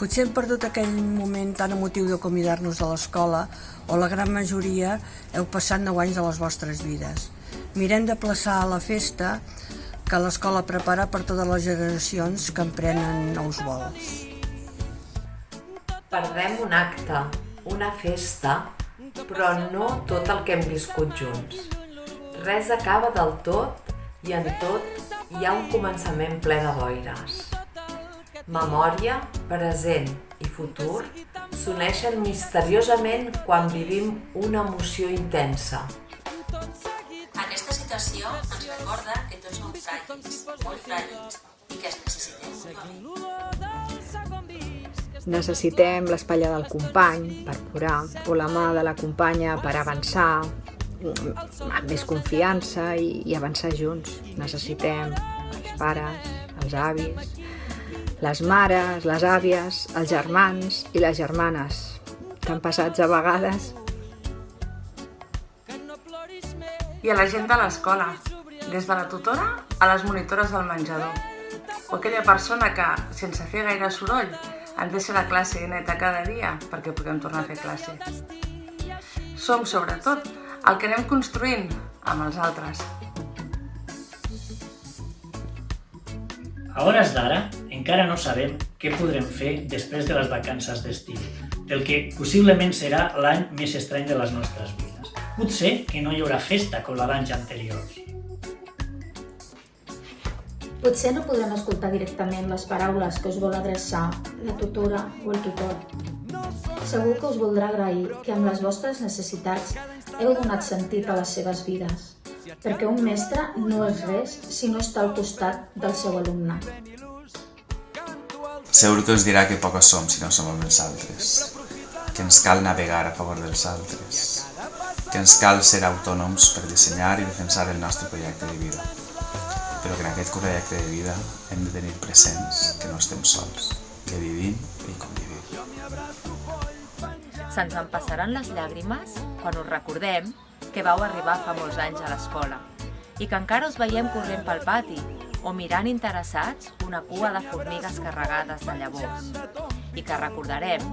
Potser hem perdut aquell moment tan emotiu de convidar-nos a l'escola, o la gran majoria heu passat 9 anys de les vostres vides. Mirem de plaçar la festa que l'escola prepara per totes les generacions que emprenen nous vols. Perdem un acte, una festa, però no tot el que hem viscut junts. Res acaba del tot i en tot hi ha un començament ple de boires. Memòria, present i futur s'uneixen misteriosament quan vivim una emoció intensa. Aquesta situació ens recorda que tots som fràgils, molt fràgils, i que es necessitem mútuament. Necessitem l'espatlla del company per curar, o la mà de la companya per avançar amb més confiança i avançar junts. Necessitem els pares, els avis, les mares, les àvies, els germans i les germanes, tan passats a vegades. I a la gent de l'escola, des de la tutora a les monitores del menjador. O aquella persona que, sense fer gaire soroll, ens deixa la classe neta cada dia perquè puguem tornar a fer classe. Som, sobretot, el que anem construint amb els altres. A hores d'ara, encara no sabem què podrem fer després de les vacances d'estiu, del que possiblement serà l'any més estrany de les nostres vides. Potser que no hi haurà festa com la d'anys anteriors. Potser no podrem escoltar directament les paraules que us vol adreçar la tutora o el tutor. Segur que us voldrà agrair que amb les vostres necessitats heu donat sentit a les seves vides, perquè un mestre no és res si no està al costat del seu alumne. Segur que us dirà que poques som si no som amb els altres, que ens cal navegar a favor dels altres, que ens cal ser autònoms per dissenyar i defensar el nostre projecte de vida, però que en aquest projecte de vida hem de tenir presents que no estem sols, que vivim i convivim. Se'ns en passaran les llàgrimes quan us recordem que vau arribar fa molts anys a l'escola i que encara us veiem corrent pel pati o mirant interessats una cua de formigues carregades de llavors i que recordarem,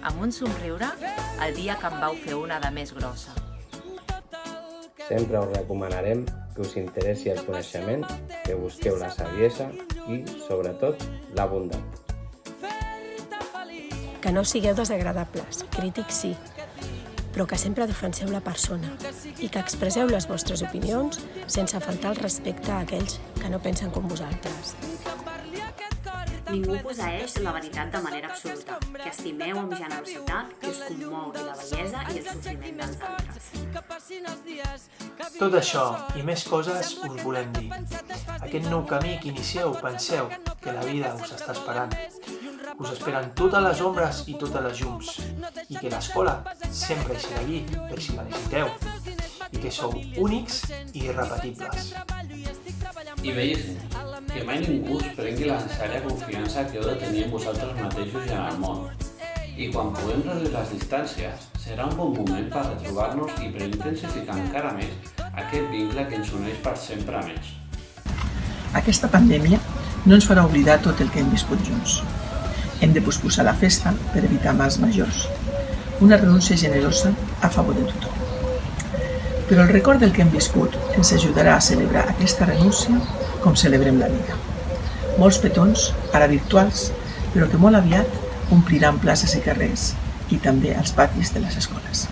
amb un somriure, el dia que en vau fer una de més grossa. Sempre us recomanarem que us interessi el coneixement, que busqueu la saviesa i, sobretot, la bondat. Que no sigueu desagradables, crítics sí, però que sempre defenseu la persona i que expresseu les vostres opinions sense faltar el respecte a aquells que no pensen com vosaltres. Ningú posseeix la veritat de manera absoluta, que estimeu amb generositat, que us commogui la bellesa i el sofriment dels altres. Tot això i més coses us volem dir. Aquest nou camí que inicieu, penseu que la vida us està esperant. Us esperen totes les ombres i totes les llums, i que l'escola sempre hi serà allí per si la necessiteu, i que sou únics i irrepetibles. I veieu, que mai ningú us prengui la necessària confiança que heu de tenir en vosaltres mateixos i en el món. I quan puguem reduir les distàncies, serà un bon moment per retrobar-nos i per intensificar encara més aquest vincle que ens uneix per sempre més. Aquesta pandèmia no ens farà oblidar tot el que hem viscut junts. Hem de posposar la festa per evitar mals majors. Una renúncia generosa a favor de tothom. Però el record del que hem viscut ens ajudarà a celebrar aquesta renúncia com celebrem la vida. Molts petons, ara virtuals, però que molt aviat ompliran places i carrers i també els patis de les escoles.